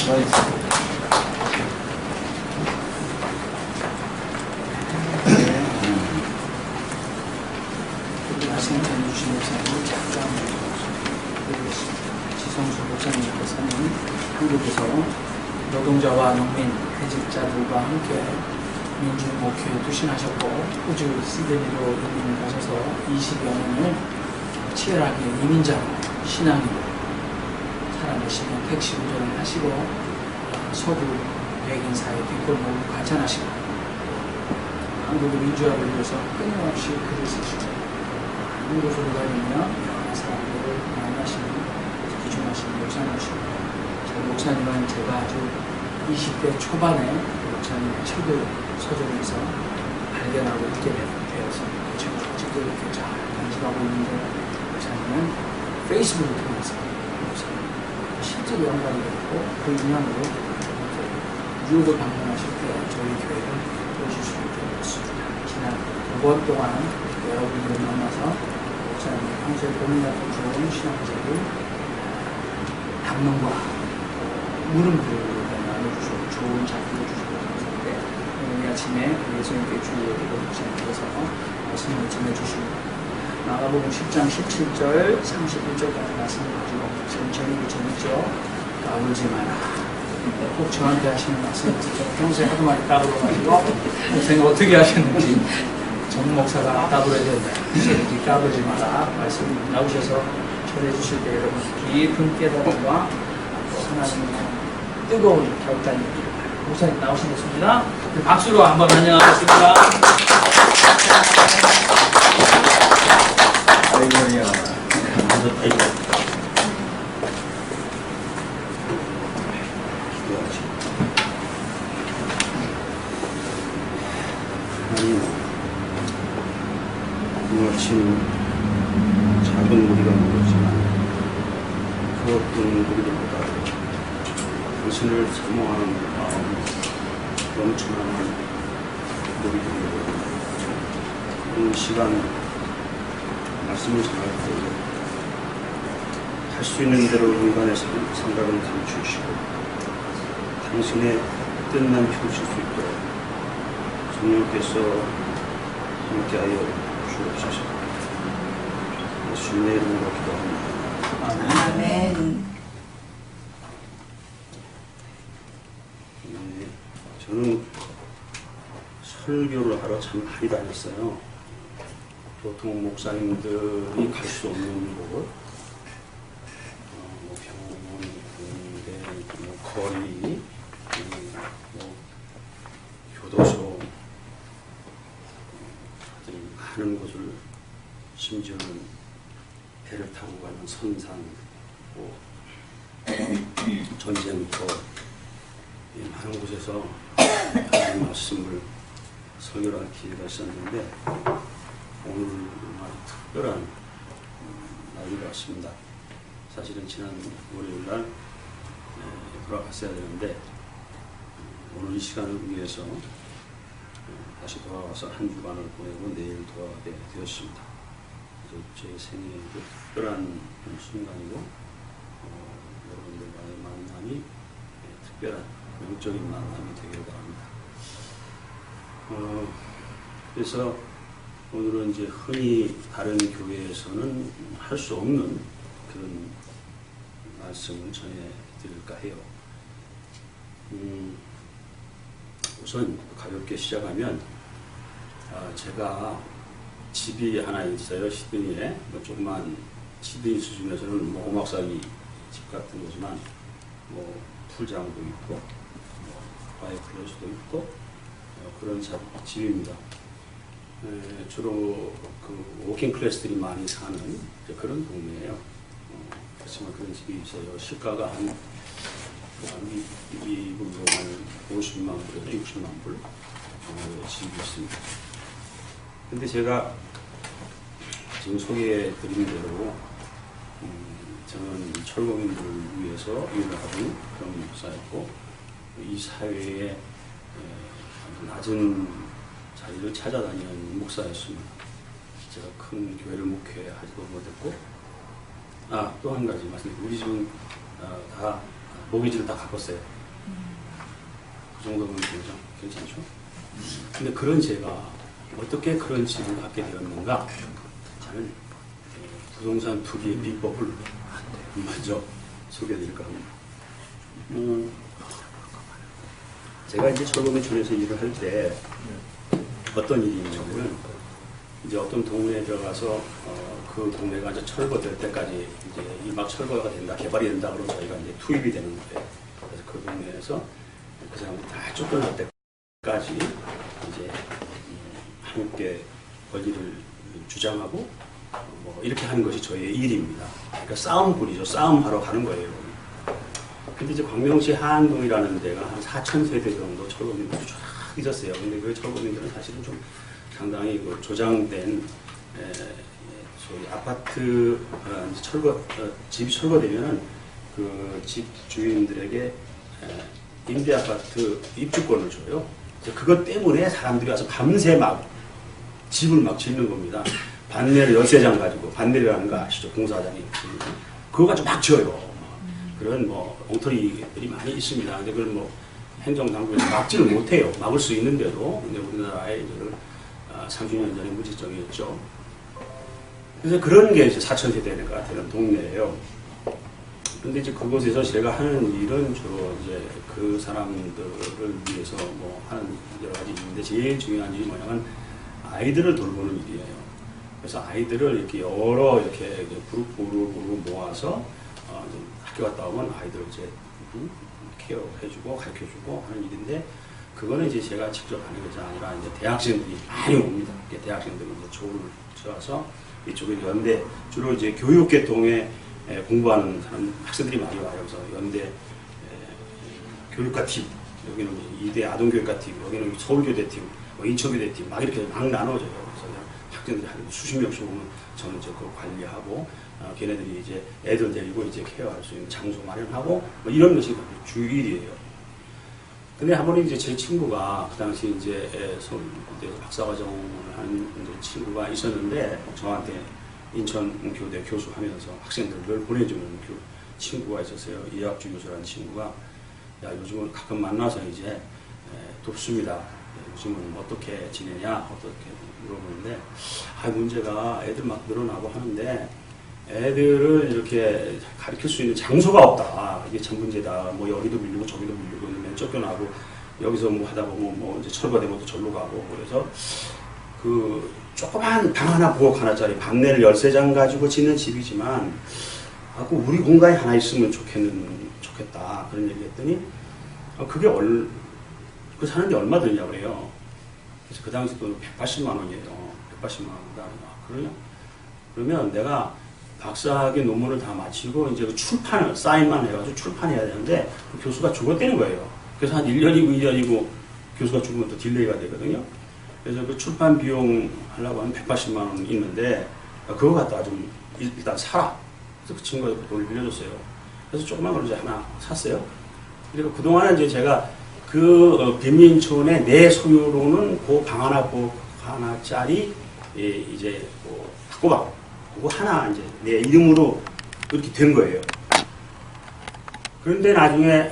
말씀 전해주신 목사님 잠깐 드리겠습니다. 지성수 목사님께서는 한국에서 노동자와 농민, 퇴직자들과 함께 민주 목회에 투신하셨고 호주 시드니로 이민을 가셔서 20여 년을 치열하게 이민자 신앙으로 살아내시며 택시 운전을 하시고 서구 백인사회 뒷골목을 관찰하시고 한국의 민주화를 위해서 끊임없이 글을 쓰시고 많은 곳으로 다니며 여러 사람들을 만나시는 기중하시는 목사님이시고 저 목사님은 제가 아주 20대 초반에 목사님의 책을 서점에서 발견하고 읽게 되었습니다. 제가 아직도 이렇게 잘 간직하고 있는데 목사님은 페이스북을 통해서 목사님 실제로 연관이 되었고 그 인연으로 뉴욕을 방문하실 때 저희 교회를 오실 수 있게 되었습니다. 지난 5번 동안 여러분들을 만나서 목사님의 평소에 고민하던 좋은 신앙책을 담론과 물음표를 나눠주시고 좋은 작품을 주시고 감사한데 오늘 아침에 예수님께 주의 기도 목사님께서 말씀을 전해주십니다. 마가복음 10장 17절 31절까지 말씀을 가지고 지금 전이기 전했죠. 까불지 마라. 꼭 저한테 하시는 말씀을 평소에 하도 많이 까불어가지고 목사님 어떻게 하셨는지 정 목사가 까불어야 된다. 까불지 마라. 말씀 나오셔서 전해주실 때 여러분 깊은 깨달음과 하나님의 뜨거운 결단이 있기를 바랍니다. 목사님 나오시겠습니다. 박수로 한번 안녕하겠습니다. 아이고야. 이 아침 작은 무리가 모였지만 그 어떤 무리들보다 당신을 사모하는 마음 넘쳐나는 무리들이 이 시간 말씀을 전할 때 할 수 있는 대로 인간의 생각을 감추시고 당신의 뜻만 펼칠 수 있도록 성령께서 함께하여 주옵소서. 예수님의 이름으로 기도합니다. 아멘. 네, 저는 설교를 하러 참 많이 다녔어요. 보통 목사님들이 갈 수 없는 곳, 뭐 병원, 군대, 뭐 거리, 뭐 교도소, 많은 곳을 심지어는 배를 타고 가는 선산, 뭐 전쟁터, 많은 곳에서 하나님 말씀을 설교를 할 기회가 있었는데 오늘 아주 특별한 날인 것 같습니다. 사실은 지난 월요일날 돌아갔어야 되는데 오늘 이 시간을 위해서 다시 돌아와서 한 주간을 보내고 내일 돌아가게 되었습니다. 그래서 제 생애의 특별한 순간이고 여러분들과의 만남이 특별한 영적인 만남이 되길 바랍니다. 그래서 오늘은 이제 흔히 다른 교회에서는 할 수 없는 그런 말씀을 전해드릴까 해요. 우선 가볍게 시작하면 제가 집이 하나 있어요. 시드니에. 조그만 시드니 수준에서는 뭐 오막살이 집 같은 거지만 뭐 풀장도 있고 뭐 파이어플레이스도 있고 그런 집입니다. 주로 그 워킹 클래스들이 많이 사는 그런 동네예요. 그렇지만 그런 집이 있어요. 시가가 한 미국으로 한 50만 불에서 60만 불 집이 있습니다. 근데 제가 지금 소개해드린 대로 저는 철거민들을 위해서 일을 하는 그런 목사였고 이 사회에 낮은 자리를 찾아다니는 목사였습니다. 제가 큰 교회를 목회하지도 못했고 또 한 가지 말씀드리면 우리 집은 다 모기지를 다 갚았어요. 그 정도면 괜찮죠? 근데 그런 제가 어떻게 그런 집을 갖게 되었는가? 저는 부동산 투기의 비법을 먼저 소개해드릴까 합니다. 제가 이제 철거민촌에서 일을 할 때 어떤 일이 있냐면 이제 어떤 동네에 들어가서 그 동네가 이제 철거될 때까지 이제 막 철거가 된다, 개발이 된다 그러면 저희가 이제 투입이 되는 거예요. 그래서 그 동네에서 그 사람들이 다 쫓겨날 때까지 이제 함께 권리를 주장하고 뭐 이렇게 하는 것이 저희의 일입니다. 그러니까 싸움꾼이죠. 싸움하러 가는 거예요. 근데 이제 광명시 하안동이라는 데가 한 4,000세대 정도 철거민들이 쫙 있었어요. 근데 그 철거민들은 사실은 좀 상당히 그 조장된 소위 아파트 집이 철거되면은 그 집 주인들에게 임대 아파트 입주권을 줘요. 그것 때문에 사람들이 와서 밤새 막 집을 막 짓는 겁니다. 반내를 13장 가지고, 반내라는 거 아시죠? 공사장이. 그거 가지고 막 지어요. 그런 뭐 엉터리들이 많이 있습니다. 근데 그걸 뭐 행정당국에서 막지를 못해요. 막을 수 있는데도. 근데 우리나라에 이제 30년 전에 무지정이었죠. 그래서 그런 게 이제 4,000세대가 되는 동네예요. 근데 이제 그곳에서 제가 하는 일은 주로 이제 그 사람들을 위해서 뭐 하는 여러 가지 일인데 제일 중요한 일이 뭐냐면 아이들을 돌보는 일이에요. 그래서 아이들을 이렇게 여러 이렇게 그룹으로 모아서 학교 갔다 오면 아이들 이제 케어해주고 가르쳐주고 하는 일인데 그거는 이제 제가 직접 하는 것이 아니라 이제 대학생들이 많이 옵니다. 대학생들이 이제 조를 지어서 이쪽에 연대 주로 이제 교육계통에 공부하는 사람 학생들이 많이 와요. 그래서 연대 교육과팀 여기는 이대 아동교육과팀 여기는 서울교대팀 인천교대팀 막 이렇게 막 나눠져요. 그래서 학생들이 한 수십 명씩 오면 저는 이제 그거 관리하고 걔네들이 이제 애들 데리고 이제 케어할 수 있는 장소 마련하고 뭐 이런 것이 주 일이에요. 근데 한 번은 이제 제 친구가 그 당시 이제 서울대에서 박사과정을 한 친구가 있었는데 저한테 인천교대 교수하면서 학생들을 보내주는 친구가 있었어요. 이학주 교수라는 친구가 야 요즘은 가끔 만나서 이제 돕습니다. 요즘은 어떻게 지내냐 어떻게 물어보는데 문제가 애들 막 늘어나고 하는데 애들을 이렇게 가르칠 수 있는 장소가 없다. 이게 참 문제다. 뭐 여기도 밀리고 저기도 밀리고 맨 쫓겨나고 여기서 뭐 하다 보면 뭐 이제 철거되면 또 절로 가고 그래서 그 조그만 방 하나 부엌 하나짜리 방내를 13장 가지고 짓는 집이지만 그 우리 공간이 하나 있으면 좋겠다. 그런 얘기 했더니 그게 그 사는데 얼마 들냐고 그래요. 그래서 그 당시 돈 180만 원이에요. 180만 원. 그러면 내가 박사학위 논문을 다 마치고 이제 그 출판을 사인만 해가지고 출판해야 되는데 그 교수가 죽었다는 거예요. 그래서 한 1년이고 교수가 죽으면 또 딜레이가 되거든요. 그래서 그 출판 비용 하려고 하면 180만 원 있는데 그거 갖다가 좀 일단 사라. 그래서 그 친구가 그 돈을 빌려줬어요. 그래서 조그만 걸 이제 하나 샀어요. 그리고 그동안은 이제 제가 그 빈민촌의 내 소유로는 그 방 하나짜리 이제 뭐 학고방 그거 하나 이제 내 이름으로 이렇게 된 거예요. 그런데 나중에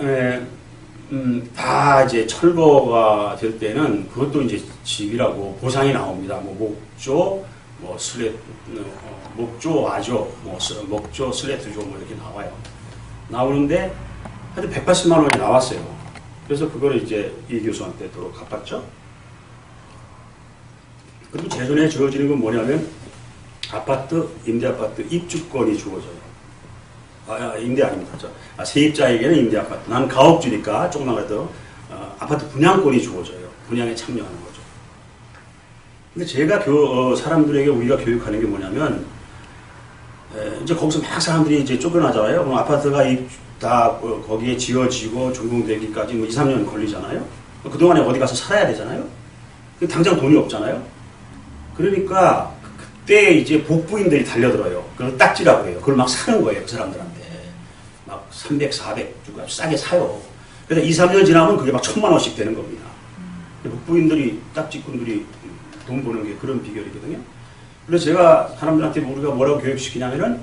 다 이제 철거가 될 때는 그것도 이제 집이라고 보상이 나옵니다. 뭐 목조, 뭐 목조 와조, 뭐 목조 슬래트조 뭐 이렇게 나와요. 나오는데 하여튼 180만 원이 나왔어요. 그래서 그거를 이제 이 교수한테 또 갚았죠. 그리고 재전에 주어지는 건 뭐냐면 임대아파트 입주권이 주어져요. 임대 아닙니다. 세입자에게는 임대아파트. 난 가업주니까 조금만 아파트 분양권이 주어져요. 분양에 참여하는 거죠. 근데 제가 사람들에게 우리가 교육하는 게 뭐냐면 이제 거기서 막 사람들이 이제 쫓겨나잖아요. 그럼 아파트가 다 거기에 지어지고 준공되기까지 뭐 2, 3년 걸리잖아요. 그동안에 어디 가서 살아야 되잖아요. 당장 돈이 없잖아요. 그러니까 그때 이제 복부인들이 달려들어요. 그걸 딱지라고 해요. 그걸 막 사는 거예요. 그 사람들한테. 막 300, 400 주고 싸게 사요. 그래서 2, 3년 지나면 그게 막 1,000만 원씩 되는 겁니다. 복부인들이, 딱지꾼들이 돈 버는 게 그런 비결이거든요. 그래서 제가 사람들한테 우리가 뭐라고 교육시키냐면은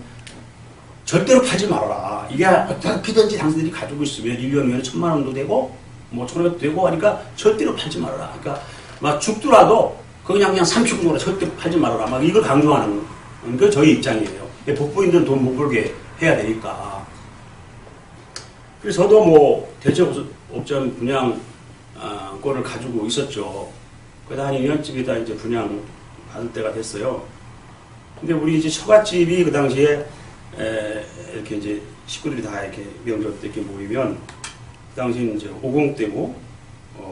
절대로 팔지 말아라. 이게 어떻게든지 당신들이 가지고 있으면 1년 후에 1,000만 원도 되고 뭐 1,500도 되고 하니까 절대로 팔지 말아라. 그러니까 막 죽더라도 그냥 30% 절대로 팔지 말아라. 막 이걸 강조하는 게 저희 입장이에요. 복부인들은 돈 못 벌게 해야 되니까. 그래서 저도 뭐 대체업자는 분양권을 가지고 있었죠. 그러다 한 2년쯤이다 이제 분양 받을 때가 됐어요. 근데 우리 이제 처갓집이 그 당시에 이렇게 이제 식구들이 다 이렇게 명절 때 이렇게 모이면 그 당시 이제 50 때고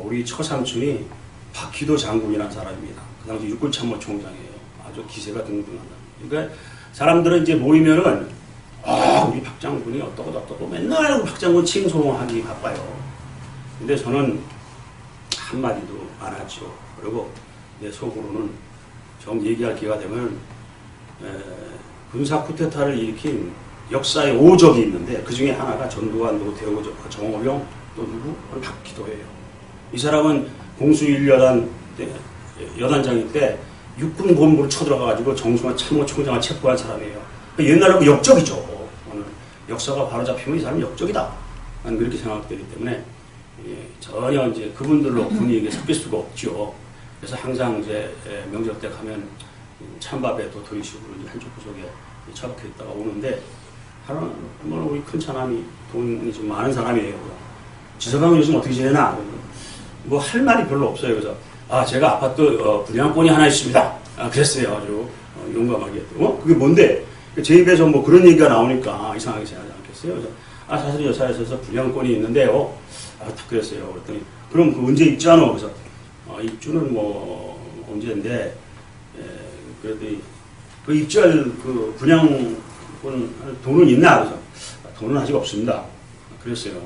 우리 처삼촌이 박기도 장군이라는 사람입니다. 그 당시 육군참모총장이에요. 아주 기세가 등등한. 그러니까 사람들은 이제 모이면은 우리 박 장군이 어떠고 맨날 박 장군 칭송하기 바빠요. 근데 저는 한마디도 안 하죠. 그리고 내 속으로는 정 얘기할 기회가 되면 군사 쿠데타를 일으킨 역사의 오적이 있는데 그 중에 하나가 전두환, 노태우, 정호영 또 누구? 박기도예요. 이 사람은 공수일여단 여단장일 때 육군 본부로 쳐들어가가지고 정승환 참모총장을 체포한 사람이에요. 옛날하고 역적이죠. 오늘 역사가 바로 잡히면 이 사람은 역적이다. 나는 그렇게 생각되기 때문에 전혀 이제 그분들로 분위기에 섞일 수가 없죠. 그래서 항상 이제 명절 때 가면 찬밥에 도토리식으로 한쪽 구석에 처박혀 있다가 오는데 한번 우리 큰 차남이 돈이 좀 많은 사람이에요. 지서방은 요즘 어떻게 지내나? 뭐 할 말이 별로 없어요. 그래서 제가 아파트 분양권이 하나 있습니다. 그랬어요. 아주 용감하게. 그게 뭔데? 제 입에서 뭐 그런 얘기가 나오니까 이상하게 생각하지 않겠어요? 그래서 사실 여사에서 분양권이 있는데요. 딱 그랬어요. 그랬더니 그럼 그 언제 입주하노? 그래서 입주는 뭐 언제인데 그랬더니 그 입주할 그 분양권 돈은 있나? 그래서 돈은 아직 없습니다. 그랬어요.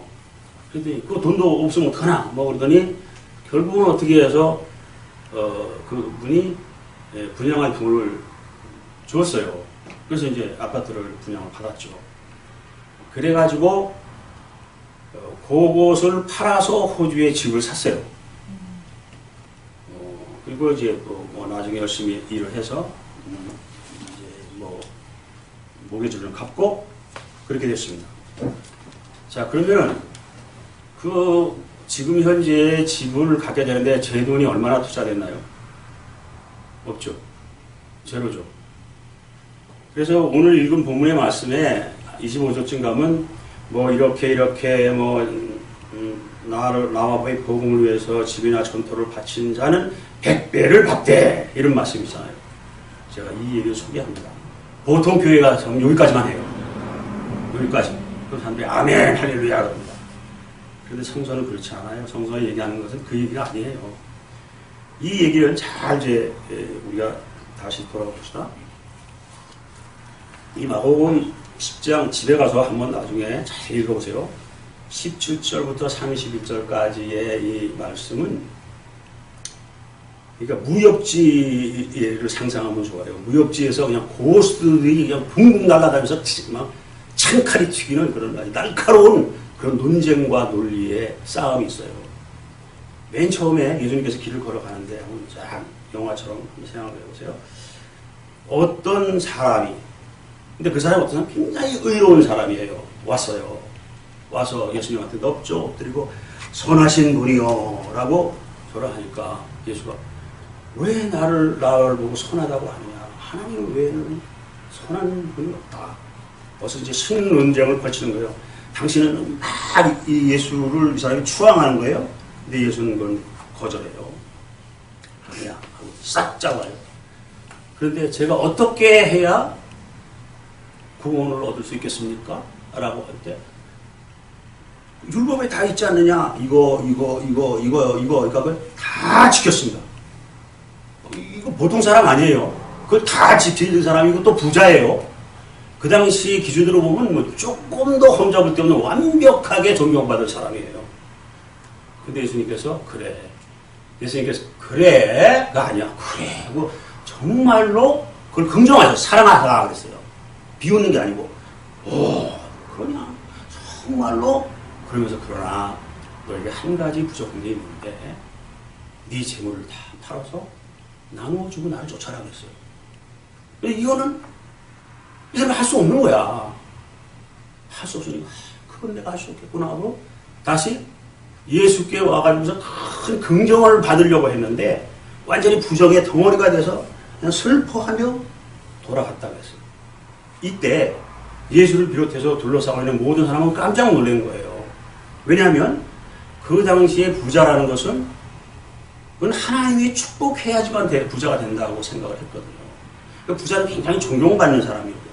그랬더니 그 돈도 없으면 어떡하나? 뭐 그러더니 결국은 어떻게 해서 그 분이 분양할 돈을 줬어요. 그래서 이제 아파트를 분양을 받았죠. 그래가지고 그곳을 팔아서 호주에 집을 샀어요. 그리고 이제 뭐 나중에 열심히 일을 해서 이제 뭐 모기지를 갚고 그렇게 됐습니다. 자, 그러면 지금 현재 집을 갖게 되는데 제 돈이 얼마나 투자됐나요? 없죠. 제로죠. 그래서 오늘 읽은 본문의 말씀에 25절쯤 가면 뭐 이렇게 뭐 나와 복음을 위해서 집이나 전토를 바친 자는 100배를 받되 이런 말씀이잖아요. 제가 이 얘기를 소개합니다. 보통 교회가 여기까지만 해요. 여기까지. 그 사람들이 아멘 할렐루야 그럽니다. 그런데 성서는 그렇지 않아요. 성서에 얘기하는 것은 그 얘기가 아니에요. 이 얘기를 잘 이제 우리가 다시 돌아봅시다. 이 마가복음 10장 집에 가서 한번 나중에 잘 읽어보세요. 17절부터 31절까지의 이 말씀은 그러니까 무협지를 상상하면 좋아요. 무협지에서 그냥 고수들이 그냥 붕붕 날아다니면서 막 창칼이 튀기는 그런 날카로운 그런 논쟁과 논리의 싸움이 있어요. 맨 처음에 예수님께서 길을 걸어가는데 한번 쫙 영화처럼 한번 생각을 해보세요. 어떤 사람이 근데 그 사람이 어떤 사람 굉장히 의로운 사람이에요. 왔어요. 와서 예수님한테 넙죠 엎드리고 선하신 분이요 라고 절하니까 예수가 왜 나를 보고 선하다고 하느냐. 하나님 외에는 선한 분이 없다. 벌써 이제 신논쟁을 펼치는 거예요. 당신은 막 이 예수를 이 사람이 추앙하는 거예요. 근데 예수는 그건 거절해요. 아니야 하고 싹 잡아요. 그런데 제가 어떻게 해야 구원을 얻을 수 있겠습니까? 라고 할 때 율법에 다 있지 않느냐? 이거 그걸 다 지켰습니다. 이거 보통 사람 아니에요. 그걸 다 지키는 사람이고 또 부자예요. 그 당시 기준으로 보면 뭐 조금 더 험잡을 데 없는 완벽하게 존경받을 사람이에요. 근데 예수님께서 그래. 예수님께서 그래가 아니야. 그래. 뭐 정말로 그걸 긍정하셔. 사랑하라 그랬어요. 비웃는 게 아니고 그러냐. 정말로 그러면서 그러나 너에게 한 가지 부족한 게 있는데 네 재물을 다 팔아서 나누어주고 나를 쫓아라 그랬어요. 근데 이거는 이 사람이 할 수 없는 거야. 할 수 없으니까 그건 내가 할 수 없겠구나 하고 다시 예수께 와가지고서 큰 긍정을 받으려고 했는데 완전히 부정의 덩어리가 돼서 그냥 슬퍼하며 돌아갔다고 했어요. 이때 예수를 비롯해서 둘러싸고 있는 모든 사람은 깜짝 놀란 거예요. 왜냐하면 그 당시에 부자라는 것은 그건 하나님이 축복해야지만 부자가 된다고 생각을 했거든요. 그러니까 부자는 굉장히 존경받는 사람이거든요.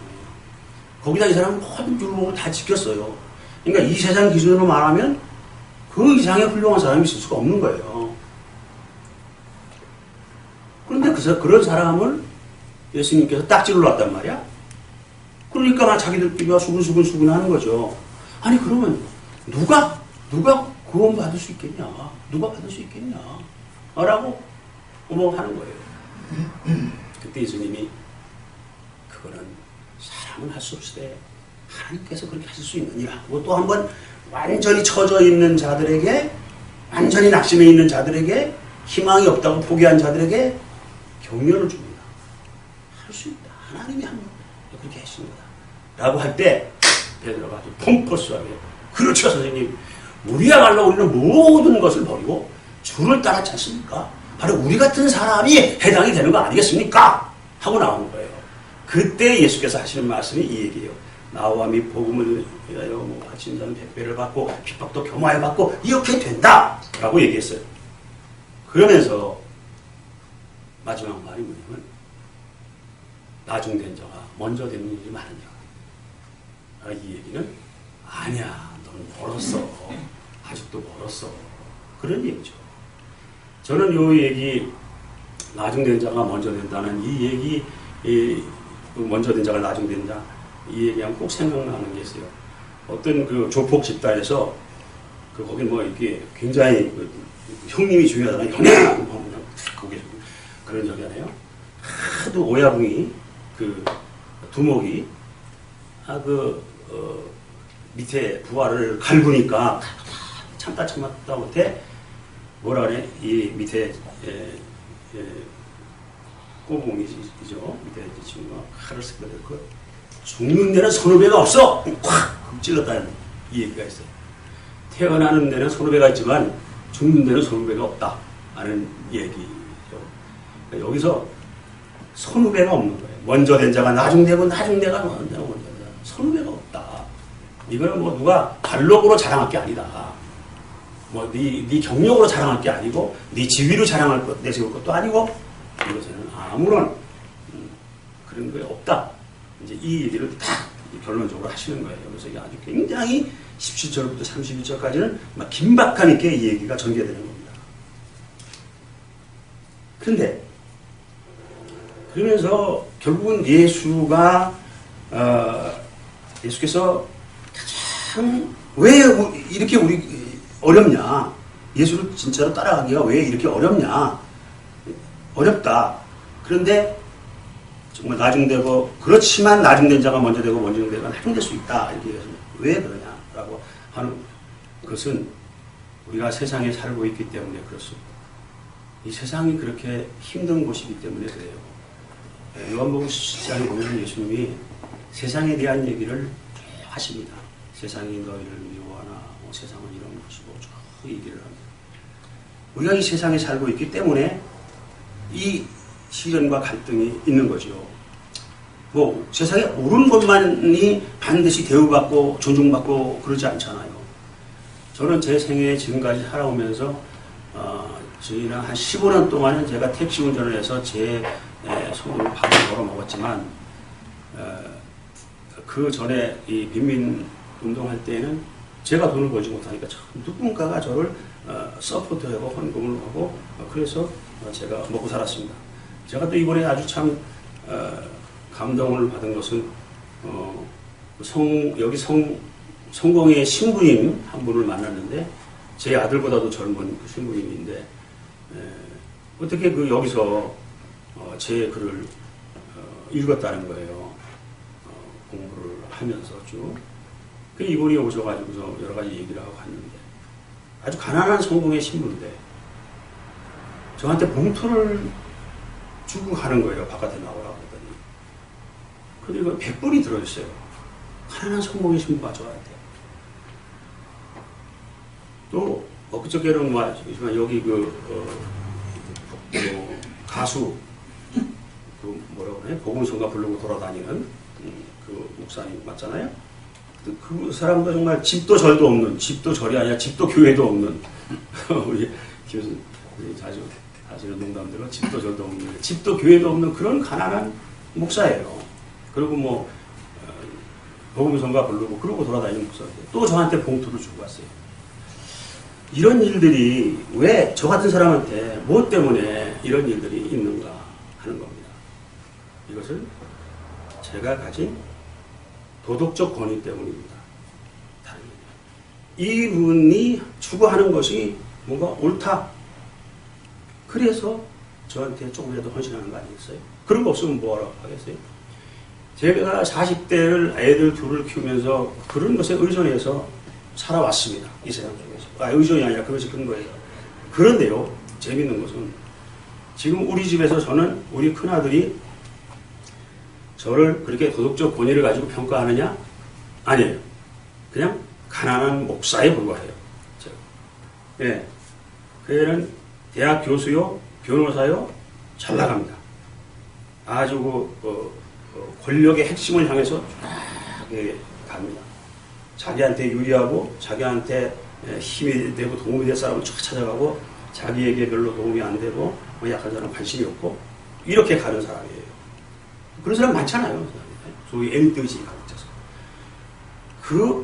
거기다 이 사람은 모든 율법을 다 지켰어요. 그러니까 이 세상 기준으로 말하면 그 이상의 훌륭한 사람이 있을 수가 없는 거예요. 그런데 그런 사람을 예수님께서 딱지를 놨단 말이야. 그러니까 막 자기들끼리 수근수근 하는 거죠. 아니 그러면 누가 구원 받을 수 있겠냐? 누가 받을 수 있겠냐? 라고 하는 거예요. 그때 예수님이 그거는 사람은 할 수 없으되 하나님께서 그렇게 하실 수 있느니라 하고 또 한번 완전히 처져 있는 자들에게, 완전히 낙심해 있는 자들에게, 희망이 없다고 포기한 자들에게 격려를 줍니다. 할 수 있다. 하나님이 한 번 그렇게 하십니다. 라고 할 때 베드로가 아주 pompous하게 그렇죠 선생님. 우리야말로 우리는 모든 것을 버리고 주를 따랐지 않습니까? 바로 우리 같은 사람이 해당이 되는 거 아니겠습니까? 하고 나오는 거예요. 그때 예수께서 하시는 말씀이 이 얘기예요. 나와 및 복음을 위하여 바친 자는 백배를 받고 핍박도 겸하여 받고 이렇게 된다 라고 얘기했어요. 그러면서 마지막 말이 뭐냐면 나중된 자가 먼저 되는 일이 많으냐. 이 얘기는 아니야 넌 멀었어. 아직도 멀었어. 그런 얘기죠. 저는 이 얘기 나중된 자가 먼저 된다는 이 얘기 먼저 된 자가 나중된 자 이 얘기하면 꼭 생각나는 게 있어요. 어떤 그 조폭 집단에서 거기 이게 굉장히 형님이 중요하잖아요. 형님! 거기 그런 적이잖아요. 하도 오야붕이 두목이 밑에 부하를 갈구니까 참다 못해 뭐라 그래? 이 밑에 꼬붕이죠. 밑에 친구가 칼을 쓰게 됐고 죽는 데는 선후배가 없어! 콱! 찔렀다는 이 얘기가 있어요. 태어나는 데는 선후배가 있지만 죽는 데는 선후배가 없다 하는 얘기죠. 그러니까 여기서 선후배가 없는 거예요. 먼저 된 자가 나중되고 나중되가 먼저 된 자가 선후배가 없다. 이거는 누가 발록으로 자랑할 게 아니다. 네 경력으로 자랑할 게 아니고 네 지위로 내세울 것도 아니고 이것에는 아무런 그런 게 없다. 이제 이 얘기를 딱 결론적으로 하시는 거예요. 그래서 이게 아주 굉장히 17절부터 31절까지는 막 긴박감 있게 이 얘기가 전개되는 겁니다. 그런데 그러면서 결국은 예수께서 가장 왜 이렇게 어렵냐? 예수를 진짜로 따라가기가 왜 이렇게 어렵냐? 어렵다. 그런데 정말 나중되고 그렇지만 나중된 자가 먼저 되고 먼저 된 자가 나중될 수 있다. 이렇게 해서 왜 그러냐라고 하는 것은 우리가 세상에 살고 있기 때문에 그렇습니다. 이 세상이 그렇게 힘든 곳이기 때문에 그래요. 요한복음 17장에 보면 예수님이 세상에 대한 얘기를 하십니다. 세상이 너희를 미워하나 세상은 이런 것이고 쭉 얘기를 합니다. 우리가 이 세상에 살고 있기 때문에 이 시련과 갈등이 있는 거죠. 세상에 옳은 것만이 반드시 대우받고 존중받고 그러지 않잖아요. 저는 제 생애에 지금까지 살아오면서 저희는 한 15년 동안은 제가 택시 운전을 해서 제 손으로 밥을 벌어 먹었지만 그 전에 이 빈민 운동할 때는 제가 돈을 벌지 못하니까 누군가가 저를 서포트하고 헌금을 하고 그래서 제가 먹고 살았습니다. 제가 또 이번에 아주 참 감동을 받은 것은 여기 성공의 신부님 한 분을 만났는데 제 아들보다도 젊은 그 신부님인데 어떻게 여기서 제 글을 읽었다는 거예요. 공부를 하면서 쭉. 이분이 오셔가지고서 여러 가지 얘기를 하고 갔는데 아주 가난한 성공의 신부인데 저한테 봉투를 주고 가는 거예요. 바깥에 나오라고 하더니. 그리고 100불이 들어있어요. 가난한 성공의 신부가 저한테. 또 그저께는 뭐 여기 가수 뭐라고 그래? 복음성가 부르고 돌아다니는 그 목사님 맞잖아요. 그 사람도 정말 집도 절도 없는, 집도 절이 아니라 집도 교회도 없는 우리 김 자주 하시는 농담대로 집도 절도 없는, 집도 교회도 없는 그런 가난한 목사예요. 그리고 뭐 복음성가 부르고 그러고 돌아다니는 목사인데 또 저한테 봉투를 주고 왔어요. 이런 일들이 왜 저 같은 사람한테 무엇 때문에 이런 일들이 있는가 하는 겁니다. 이것은 제가 가진 도덕적 권위 때문입니다. 다른 일이에요. 이분이 추구하는 것이 뭔가 옳다. 그래서 저한테 조금이라도 헌신하는 거 아니겠어요? 그런 거 없으면 뭐하러 하겠어요? 제가 40대를 애들 둘을 키우면서 그런 것에 의존해서 살아왔습니다. 이 세상 속에서. 의존이 아니라 그것이 큰 거예요. 그런데요, 재밌는 것은 지금 우리 집에서 저는 우리 큰아들이 저를 그렇게 도덕적 권위를 가지고 평가하느냐? 아니에요. 그냥 가난한 목사에 불과해요. 예. 그 애는 대학 교수요, 변호사요, 잘 나갑니다. 아주 권력의 핵심을 향해서 쫙 갑니다. 자기한테 유리하고 자기한테 힘이 되고 도움이 될 사람을 쫙 찾아가고 자기에게 별로 도움이 안 되고 약한 사람은 관심이 없고 이렇게 가는 사람이에요. 그런 사람 많잖아요. 소위 N뜨지 가르쳐서.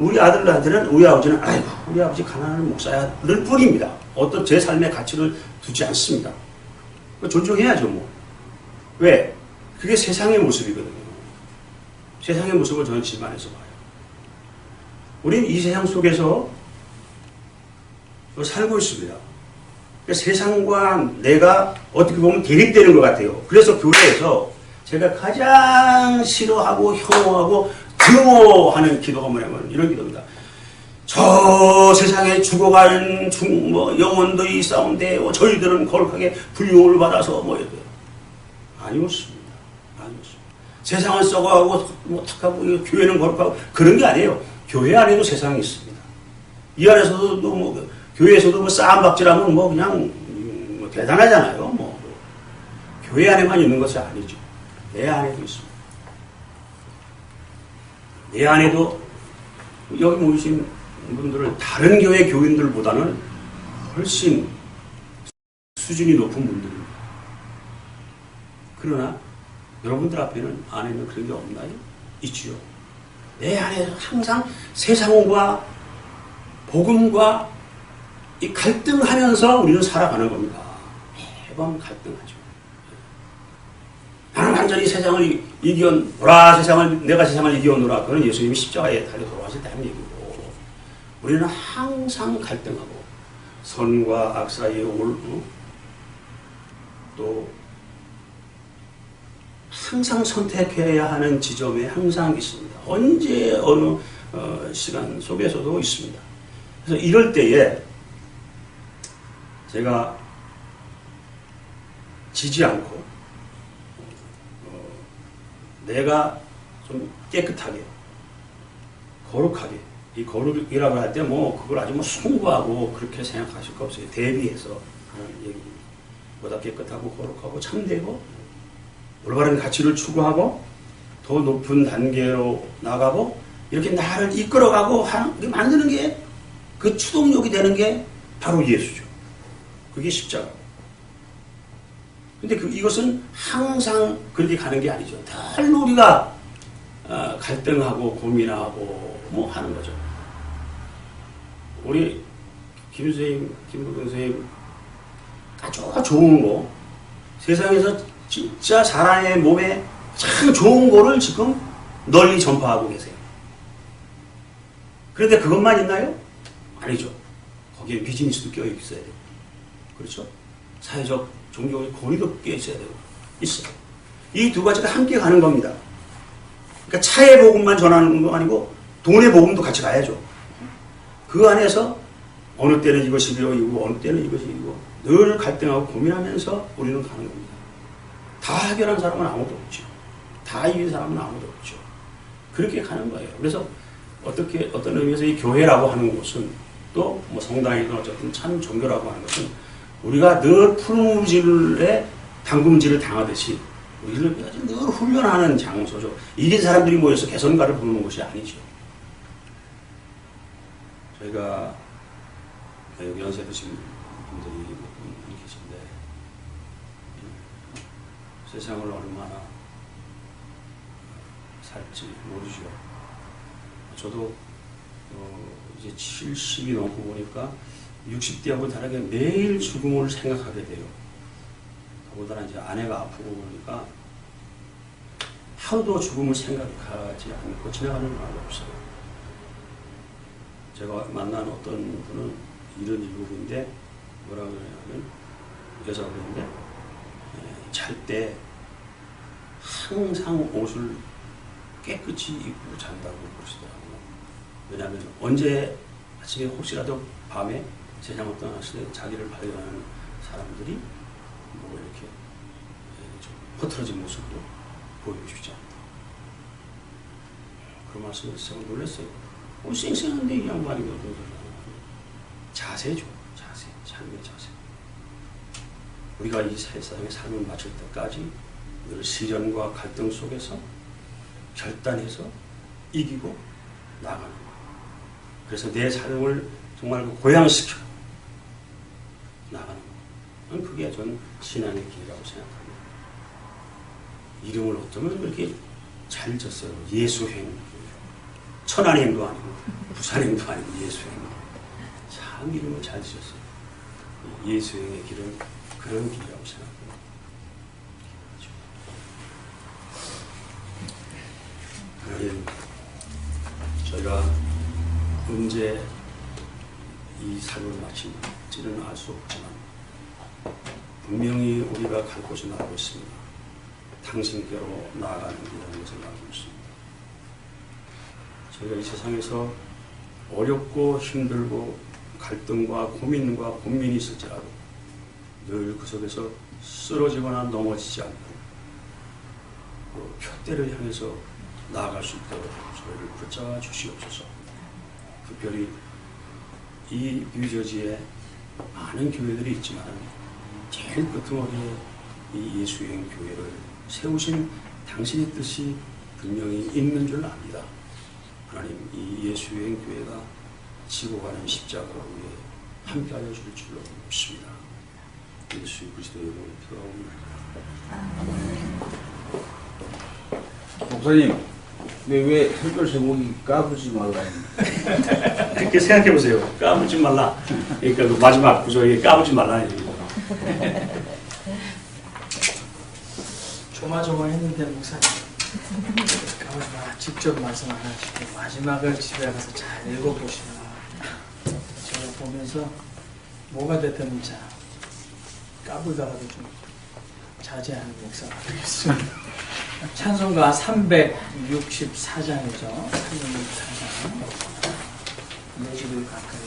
우리 아들한테는 우리 아버지는 아이고 우리 아버지 가난한 목사야 늘 뿐입니다. 어떤 제 삶의 가치를 두지 않습니다. 존중해야죠 뭐. 왜? 그게 세상의 모습이거든요. 세상의 모습을 저는 집안에서 봐요. 우리는 이 세상 속에서 살고 있습니다. 세상과 내가 어떻게 보면 대립되는 것 같아요. 그래서 교회에서 제가 가장 싫어하고 혐오하고 증오하는 기도가 뭐냐면 이런 기도입니다. 저 세상에 죽어가는 영혼들이 싸운데 저희들은 거룩하게 불용을 받아서 이렇게 아니었습니다. 세상은 썩어가고 탁하고 교회는 거룩하고 그런 게 아니에요. 교회 안에도 세상이 있습니다. 이 안에서도 교회에서도 싸움박질하면 그냥 대단하잖아요. 교회 안에만 있는 것이 아니죠. 내 안에도 있습니다. 내 안에도 여기 모이신 분들은 다른 교회 교인들보다는 훨씬 수준이 높은 분들입니다. 그러나 여러분들 앞에는 안에는 그런 게 없나요? 있지요. 내 안에 항상 세상과 복음과 이 갈등하면서 우리는 살아가는 겁니다. 매번 갈등하죠. 나는 완전히 세상을 이겨노라, 내가 세상을 이겨노라. 그건 예수님이 십자가에 달려 돌아가실 때 한 얘기고, 우리는 항상 갈등하고, 선과 악 사이에 또, 항상 선택해야 하는 지점에 항상 있습니다. 언제, 어느 시간 속에서도 있습니다. 그래서 이럴 때에, 제가 지지 않고 내가 좀 깨끗하게 거룩하게 이 거룩이라고 할 때 그걸 아주 숭고하고 그렇게 생각하실 거 없어요. 대비해서 하는 얘기입니다. 보다 깨끗하고 거룩하고 참되고 올바른 가치를 추구하고 더 높은 단계로 나가고 이렇게 나를 이끌어가고 만드는 게 그 추동력이 되는 게 바로 예수죠. 그게 십자가. 근데 이것은 항상 그렇게 가는 게 아니죠. 늘 우리가 갈등하고 고민하고 하는 거죠. 우리 김 선생님, 김부동 선생님 아주 좋은 거, 세상에서 진짜 사람의 몸에 참 좋은 거를 지금 널리 전파하고 계세요. 그런데 그것만 있나요? 아니죠. 거기에 비즈니스도 껴 있어야 돼요. 그렇죠? 사회적, 종교적 권위도 껴 있어야 되고 있어요. 이 두 가지가 함께 가는 겁니다. 그러니까 차의 복음만 전하는 거 아니고 돈의 복음도 같이 가야죠. 그 안에서 어느 때는 이것이 이고 어느 때는 이것이 이고 늘 갈등하고 고민하면서 우리는 가는 겁니다. 다 해결한 사람은 아무도 없죠. 다 이긴 사람은 아무도 없죠. 그렇게 가는 거예요. 그래서 어떤 의미에서 이 교회라고 하는 곳은 또 뭐 성당이든 어쨌든 참 종교라고 하는 것은 우리가 늘 푸르무질에 당금질을 당하듯이 우리를 늘 훈련하는 장소죠. 이긴 사람들이 모여서 개선가를 부르는 곳이 아니죠. 저희가 여기 연세 드신 분들이 계신데 세상을 얼마나 살지 모르죠. 저도 이제 70이 넘고 보니까 60대하고 다르게 매일 죽음을 생각하게 돼요. 더군다나 이제 아내가 아프고 그러니까 하루도 죽음을 생각하지 않고 지나가는 날이 없어요. 제가 만난 어떤 분은 77인데 뭐라고 그러냐면 여자분인데 잘 때 항상 옷을 깨끗이 입고 잔다고 그러시더라고요. 왜냐하면 언제 아침에 혹시라도 밤에 세상을 떠났을 때 자기를 발견하는 사람들이 뭐 이렇게 좀 흐트러진 모습으로 보여주지 않다. 그런 말씀을 해서 놀랐어요. 쌩쌩한데 이 양반이 자세죠. 자세. 삶의 자세. 우리가 이 세상의 삶을 마칠 때까지 늘 시련과 갈등 속에서 결단해서 이기고 나가는 거예요. 그래서 내 삶을 정말 고양시켜 나가는 거예요. 그게 전 신앙의 길이라고 생각합니다. 이름을 어쩌면 그렇게 잘 졌어요. 예수행. 천안행도 아니고 부산행도 아니고 예수행. 참 이름을 잘 지셨어요. 예수행의 길은 그런 길이라고 생각합니다. 저희가 언제 이 삶을 마칠지는 알 수 없지만 분명히 우리가 갈 곳이 나오고 있습니다. 당신께로 나아가는 길이라는 것을 알고 있습니다. 저희가 이 세상에서 어렵고 힘들고 갈등과 고민과 고민이 있을지라도 늘 그 속에서 쓰러지거나 넘어지지 않고 표대를 향해서 나아갈 수 있도록 저희를 붙잡아 주시옵소서. 특별히 이 뉴저지에 많은 교회들이 있지만 제일 끄트머리에 이 예수행 교회를 세우신 당신의 뜻이 분명히 있는 줄 압니다. 하나님, 이 예수행 교회가 지고 가는 십자가 위에 함께하여 줄 줄로 믿습니다. 예수 그리스도의 이름으로 기도하옵나이다. 목사님, 왜 설교 제목이 까불지 말라 그렇게 생각해 보세요. 까불지 말라. 그러니까 그 마지막 구절이 까불지 말라는 얘기죠. 조마조마했는데 목사님 까불지 마. 직접 말씀 안 하시고 마지막을 집에 가서 잘 읽어보시라. 제가 보면서 뭐가 됐든 자 까불다가도 좀 자제하는 목사가 되겠습니다. 찬송가 364장이죠. 364장. 내 집을 가까이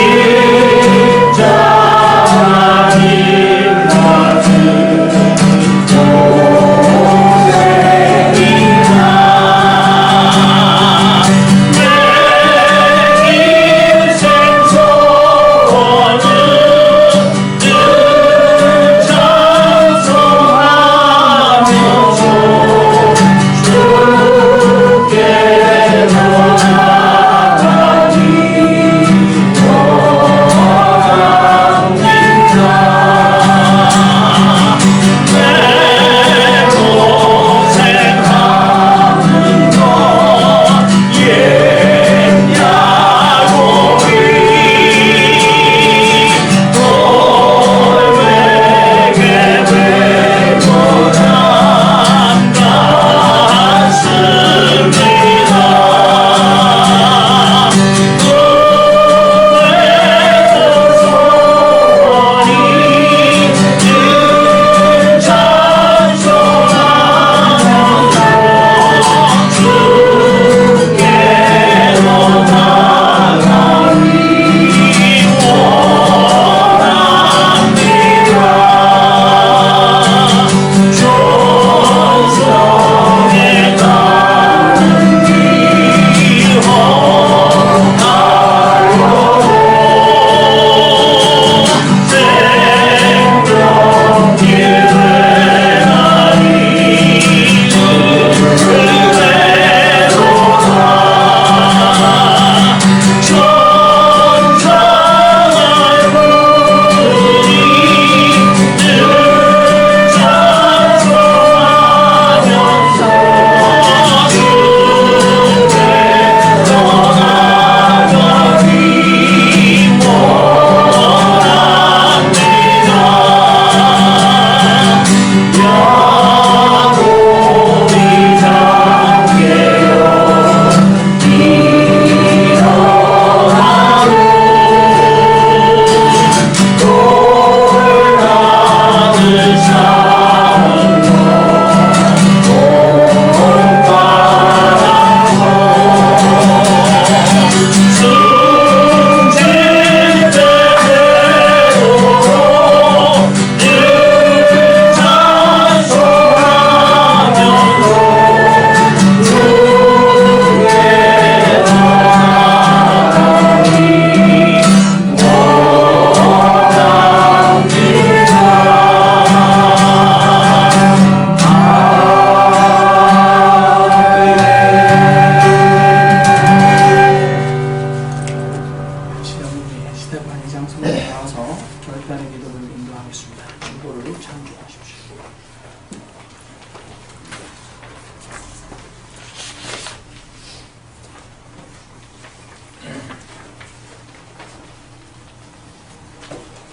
Yeah.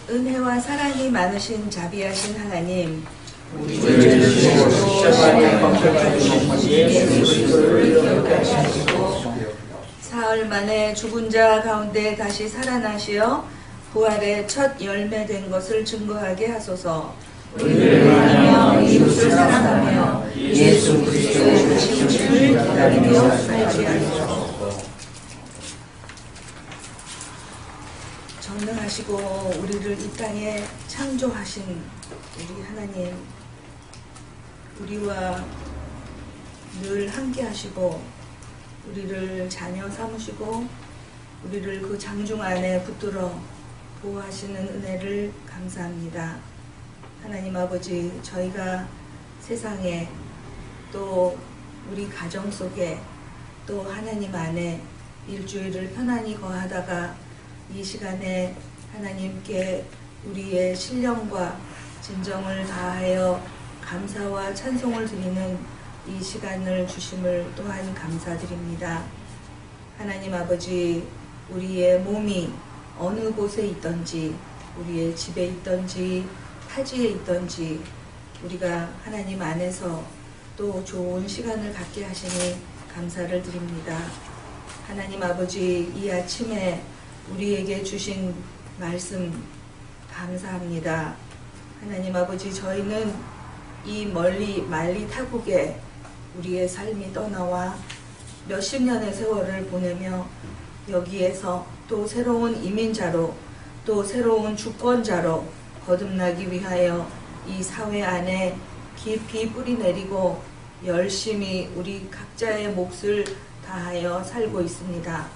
은혜와 사랑이 많으신 자비하신 하나님, 우리 죄를 지시고 십자가에 박혀가신 예수 그리스도를 영원하게 하시고 사흘 만에 죽은 자 가운데 다시 살아나시어 부활의 첫 열매된 것을 증거하게 하소서. 우리를 하며 이웃을 사랑하며 예수 그리스도의 오심을 기다리며 살게 하소서. 전능하시고 우리를 이 땅에 창조하신 우리 하나님, 우리와 늘 함께 하시고 우리를 자녀 삼으시고 우리를 그 장중 안에 붙들어 보호하시는 은혜를 감사합니다. 하나님 아버지, 저희가 세상에 또 우리 가정 속에 또 하나님 안에 일주일을 편안히 거하다가 이 시간에 하나님께 우리의 신령과 진정을 다하여 감사와 찬송을 드리는 이 시간을 주심을 또한 감사드립니다. 하나님 아버지, 우리의 몸이 어느 곳에 있든지, 우리의 집에 있든지 타지에 있든지 우리가 하나님 안에서 또 좋은 시간을 갖게 하시니 감사를 드립니다. 하나님 아버지, 이 아침에 우리에게 주신 말씀 감사합니다. 하나님 아버지, 저희는 이 멀리 만리 타국에 우리의 삶이 떠나와 몇십 년의 세월을 보내며 여기에서 또 새로운 이민자로 또 새로운 주권자로 거듭나기 위하여 이 사회 안에 깊이 뿌리내리고 열심히 우리 각자의 몫을 다하여 살고 있습니다.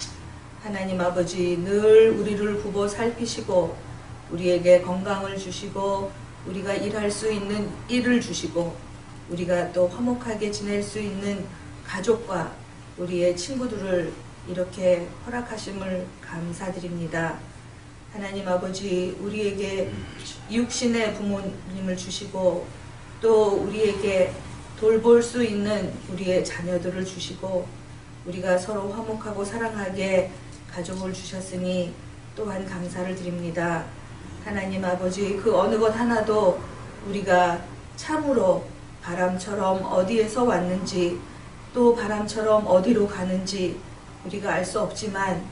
하나님 아버지, 늘 우리를 굽어 살피시고 우리에게 건강을 주시고 우리가 일할 수 있는 일을 주시고 우리가 또 화목하게 지낼 수 있는 가족과 우리의 친구들을 이렇게 허락하심을 감사드립니다. 하나님 아버지, 우리에게 육신의 부모님을 주시고 또 우리에게 돌볼 수 있는 우리의 자녀들을 주시고 우리가 서로 화목하고 사랑하게 가족을 주셨으니 또한 감사를 드립니다. 하나님 아버지, 그 어느 것 하나도 우리가 참으로 바람처럼 어디에서 왔는지 또 바람처럼 어디로 가는지 우리가 알 수 없지만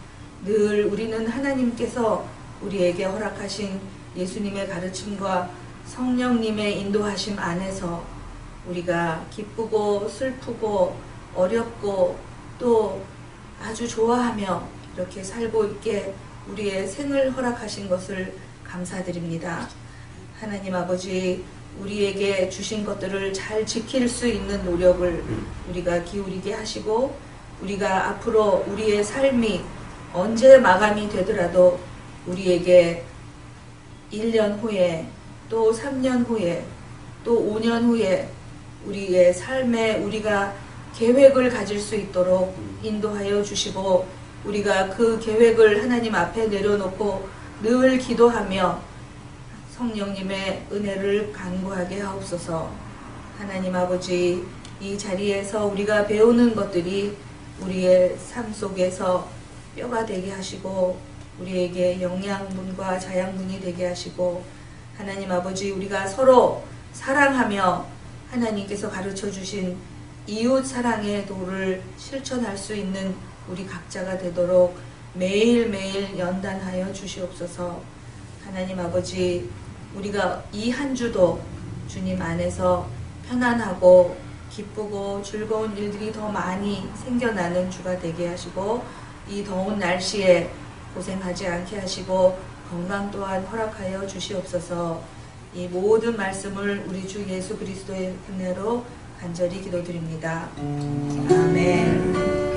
늘 우리는 하나님께서 우리에게 허락하신 예수님의 가르침과 성령님의 인도하심 안에서 우리가 기쁘고 슬프고 어렵고 또 아주 좋아하며 이렇게 살고 있게 우리의 생을 허락하신 것을 감사드립니다. 하나님 아버지, 우리에게 주신 것들을 잘 지킬 수 있는 노력을 우리가 기울이게 하시고 우리가 앞으로 우리의 삶이 언제 마감이 되더라도 우리에게 1년 후에 또 3년 후에 또 5년 후에 우리의 삶에 우리가 계획을 가질 수 있도록 인도하여 주시고 우리가 그 계획을 하나님 앞에 내려놓고 늘 기도하며 성령님의 은혜를 간구하게 하옵소서. 하나님 아버지, 이 자리에서 우리가 배우는 것들이 우리의 삶 속에서 뼈가 되게 하시고 우리에게 영양분과 자양분이 되게 하시고 하나님 아버지, 우리가 서로 사랑하며 하나님께서 가르쳐 주신 이웃 사랑의 도를 실천할 수 있는 우리 각자가 되도록 매일매일 연단하여 주시옵소서. 하나님 아버지, 우리가 이 한 주도 주님 안에서 편안하고 기쁘고 즐거운 일들이 더 많이 생겨나는 주가 되게 하시고 이 더운 날씨에 고생하지 않게 하시고 건강 또한 허락하여 주시옵소서. 이 모든 말씀을 우리 주 예수 그리스도의 은혜로 간절히 기도드립니다. 아멘.